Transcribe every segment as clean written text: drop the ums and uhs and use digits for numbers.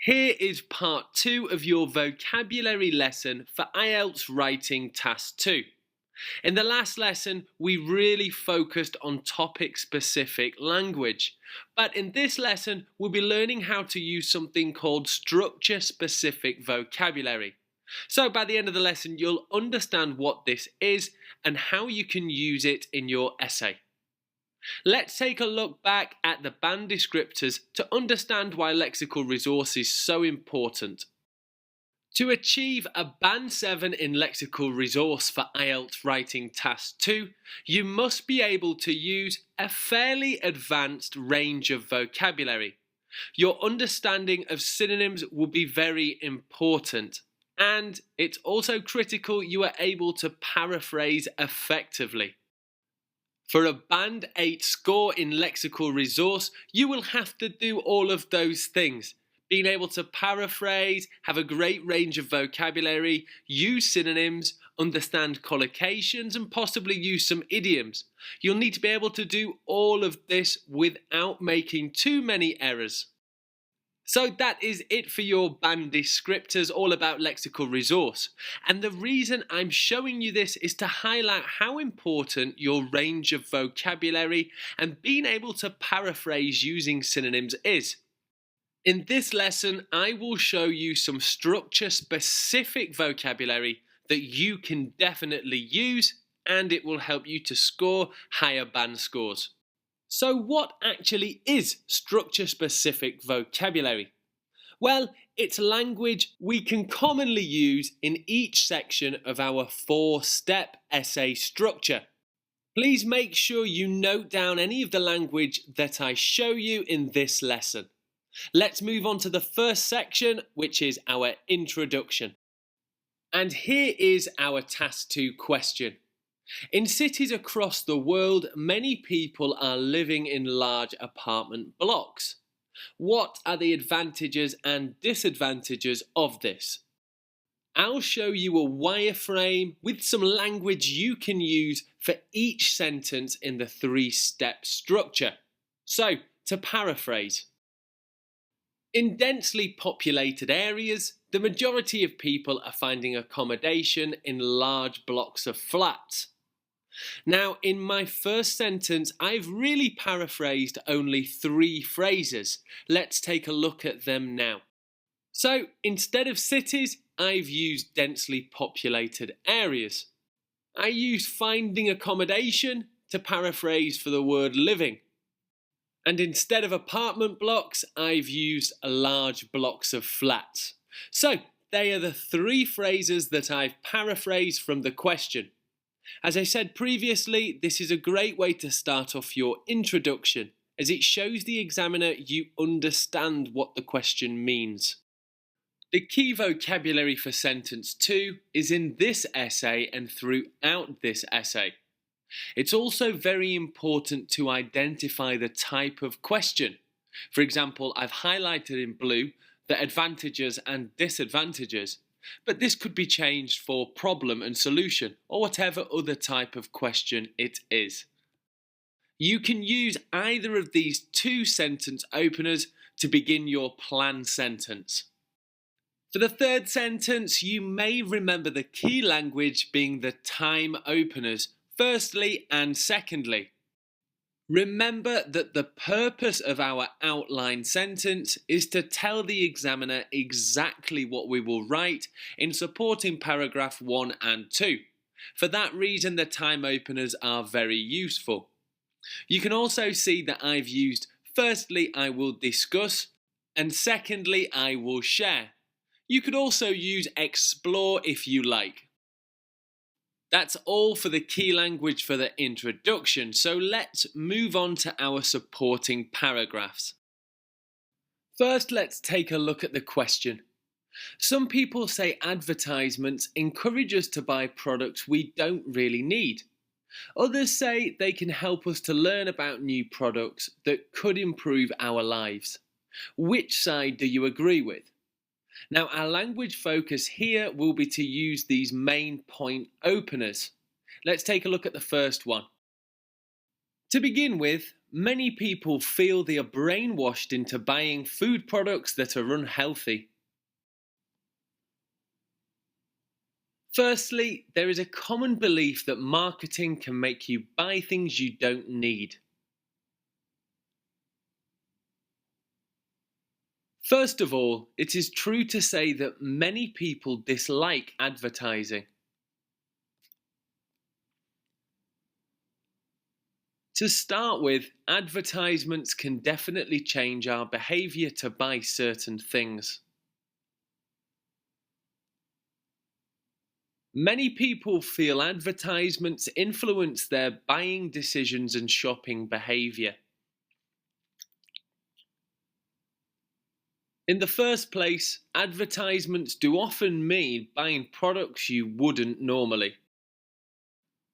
Here is part 2 of your vocabulary lesson for IELTS Writing Task 2. In the last lesson, we really focused on topic-specific language. But in this lesson, we'll be learning how to use something called structure-specific vocabulary. So by the end of the lesson, you'll understand what this is and how you can use it in your essay. Let's take a look back at the band descriptors to understand why lexical resource is so important. To achieve a Band 7 in lexical resource for IELTS Writing Task 2, you must be able to use a fairly advanced range of vocabulary. Your understanding of synonyms will be very important, and it's also critical you are able to paraphrase effectively. For a Band 8 score in lexical resource, you will have to do all of those things. Being able to paraphrase, have a great range of vocabulary, use synonyms, understand collocations, and possibly use some idioms. You'll need to be able to do all of this without making too many errors. So that is it for your band descriptors, all about lexical resource. And the reason I'm showing you this is to highlight how important your range of vocabulary and being able to paraphrase using synonyms is. In this lesson, I will show you some structure-specific vocabulary that you can definitely use, and it will help you to score higher band scores. So what actually is structure-specific vocabulary? Well, it's language we can commonly use in each section of our 4-step essay structure. Please make sure you note down any of the language that I show you in this lesson. Let's move on to the first section, which is our introduction. And here is our Task 2 question. In cities across the world, many people are living in large apartment blocks. What are the advantages and disadvantages of this? I'll show you a wireframe with some language you can use for each sentence in the 3-step structure. So, to paraphrase. In densely populated areas, the majority of people are finding accommodation in large blocks of flats. Now, in my first sentence, I've really paraphrased only 3 phrases. Let's take a look at them now. So, instead of cities, I've used densely populated areas. I use finding accommodation to paraphrase for the word living. And instead of apartment blocks, I've used large blocks of flats. So, they are the 3 phrases that I've paraphrased from the question. As I said previously, this is a great way to start off your introduction, as it shows the examiner you understand what the question means. The key vocabulary for sentence 2 is in this essay and throughout this essay. It's also very important to identify the type of question. For example, I've highlighted in blue the advantages and disadvantages, but this could be changed for problem and solution or whatever other type of question it is. You can use either of these 2 sentence openers to begin your plan sentence. For the 3rd sentence, you may remember the key language being the time openers, firstly and secondly. Remember that the purpose of our outline sentence is to tell the examiner exactly what we will write in supporting paragraph 1 and 2. For that reason, the time openers are very useful. You can also see that I've used firstly, I will discuss, and secondly, I will share. You could also use explore if you like. That's all for the key language for the introduction, so let's move on to our supporting paragraphs. First, let's take a look at the question. Some people say advertisements encourage us to buy products we don't really need. Others say they can help us to learn about new products that could improve our lives. Which side do you agree with? Now, our language focus here will be to use these main point openers. Let's take a look at the first one. To begin with, many people feel they are brainwashed into buying food products that are unhealthy. Firstly, there is a common belief that marketing can make you buy things you don't need. First of all, it is true to say that many people dislike advertising. To start with, advertisements can definitely change our behaviour to buy certain things. Many people feel advertisements influence their buying decisions and shopping behaviour. In the first place, advertisements do often mean buying products you wouldn't normally.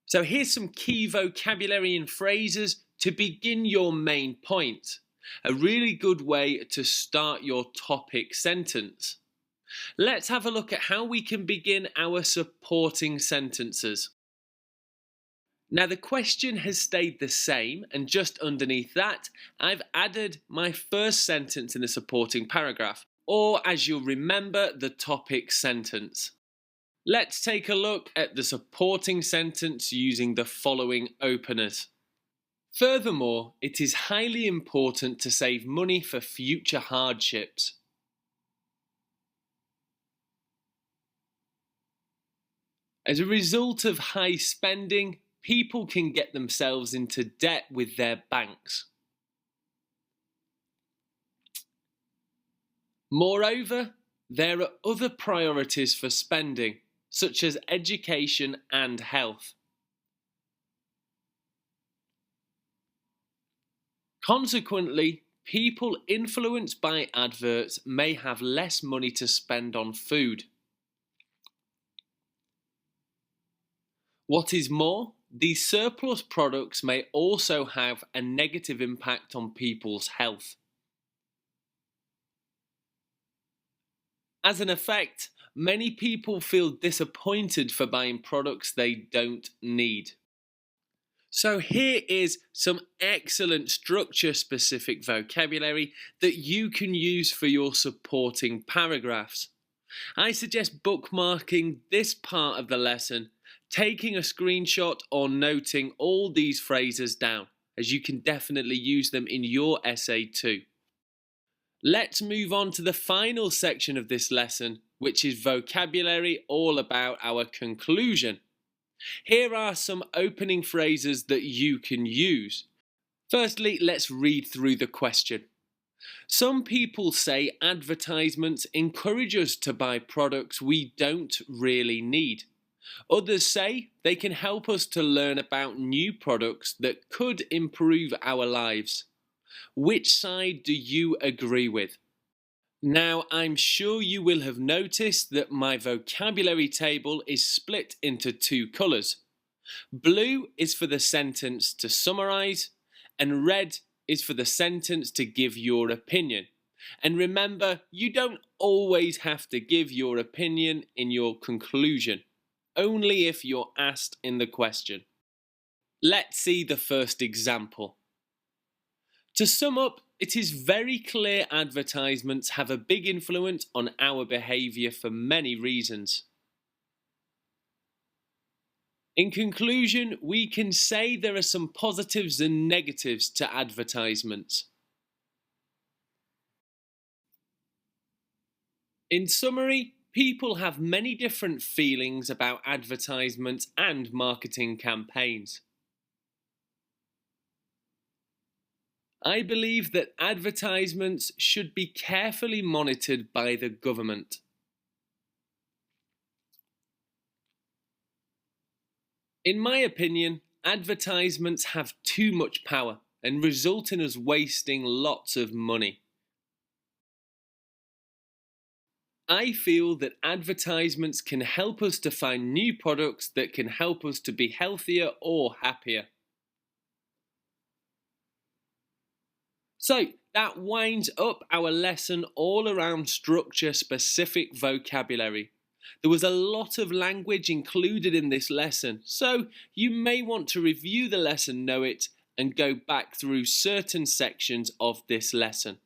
So here's some key vocabulary and phrases to begin your main point. A really good way to start your topic sentence. Let's have a look at how we can begin our supporting sentences. Now the question has stayed the same, and just underneath that, I've added my first sentence in the supporting paragraph, or as you'll remember, the topic sentence. Let's take a look at the supporting sentence using the following openers. Furthermore, it is highly important to save money for future hardships. As a result of high spending, people can get themselves into debt with their banks. Moreover, there are other priorities for spending, such as education and health. Consequently, people influenced by adverts may have less money to spend on food. What is more, these surplus products may also have a negative impact on people's health. As an effect, many people feel disappointed for buying products they don't need. So here is some excellent structure-specific vocabulary that you can use for your supporting paragraphs. I suggest bookmarking this part of the lesson, taking a screenshot or noting all these phrases down, as you can definitely use them in your essay too. Let's move on to the final section of this lesson, which is vocabulary all about our conclusion. Here are some opening phrases that you can use. Firstly, let's read through the question. Some people say advertisements encourage us to buy products we don't really need. Others say they can help us to learn about new products that could improve our lives. Which side do you agree with? Now, I'm sure you will have noticed that my vocabulary table is split into two colours. Blue is for the sentence to summarise, and red is for the sentence to give your opinion. And remember, you don't always have to give your opinion in your conclusion, only if you're asked in the question. Let's see the first example. To sum up, it is very clear advertisements have a big influence on our behaviour for many reasons. In conclusion, we can say there are some positives and negatives to advertisements. In summary, people have many different feelings about advertisements and marketing campaigns. I believe that advertisements should be carefully monitored by the government. In my opinion, advertisements have too much power and result in us wasting lots of money. I feel that advertisements can help us to find new products that can help us to be healthier or happier. So that winds up our lesson all around structure-specific vocabulary. There was a lot of language included in this lesson, so you may want to review the lesson, know it, and go back through certain sections of this lesson.